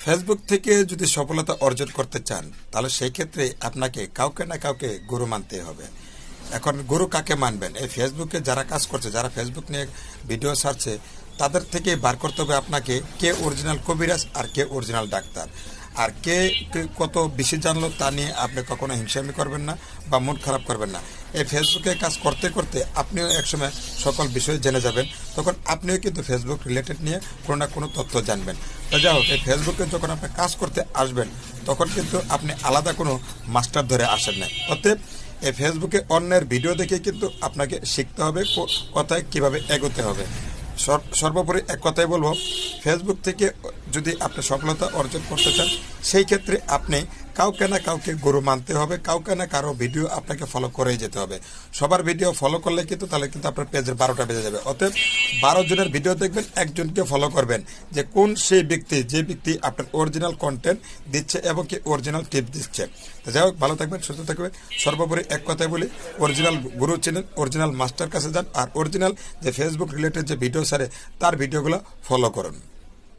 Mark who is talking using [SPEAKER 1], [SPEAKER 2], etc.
[SPEAKER 1] Facebook থেকে যদি সফলতা অর্জন করতে চান তাহলে সেই ক্ষেত্রে আপনাকে কাউকে না কাউকে গুরু মানতে হবে। এখন গুরু কাকে মানবেন? এই ফেসবুকে যারা কাজ করছে, যারা ফেসবুক নিয়ে ভিডিও ছাড়ছে, তাদের থেকে বার করতে হবে আপনাকে কে অরিজিনাল কবিরাজ আর কে অরিজিনাল ডাক্তার। আর কে কত বেশি জানলো তা নিয়ে আপনি কখনো হিংসামি করবেন না বা মন খারাপ করবেন না। এই ফেসবুকে কাজ করতে করতে আপনিও একসময় সকল বিষয় জেনে যাবেন, তখন আপনিও কিন্তু ফেসবুক রিলেটেড নিয়ে কোনো না কোনো তথ্য জানবেন। তো যাই হোক, এই ফেসবুকে যখন আপনি কাজ করতে আসবেন তখন কিন্তু আপনি আলাদা কোনো মাস্টার ধরে আসেন না। অতএব এই ফেসবুকে অন্যের ভিডিও দেখে কিন্তু আপনাকে শিখতে হবে কোথায় কিভাবে এগোতে হবে। সর্বোপরি এক কথাই বলবো, ফেসবুক থেকে যদি আপনি সফলতা অর্জন করতে চান সেই ক্ষেত্রে আপনি কাউকে না কাউকে গুরু মানতে হবে, কাউকে না কারো ভিডিও আপনাকে ফলো করেই যেতে হবে। সবার ভিডিও ফলো করলে কিন্তু তাহলে কিন্তু আপনার পেজের 12টা বেজে যাবে। অতএব 12 জনের ভিডিও দেখবেন, একজনকে ফলো করবেন যে কোন সেই ব্যক্তি, যে ব্যক্তি আপনার অরিজিনাল কন্টেন্ট দিচ্ছে এবং কি অরিজিনাল টিপ দিচ্ছে। তো যাই হোক, ভালো থাকবেন, সুস্থ থাকবেন। সর্বোপরি এক কথাই বলি, অরিজিনাল গুরু চিনেন, অরিজিনাল মাস্টার কাছে যান, আর অরিজিনাল যে ফেসবুক রিলেটেড যে ভিডিও ছাড়ে তার ভিডিওগুলো ফলো করুন।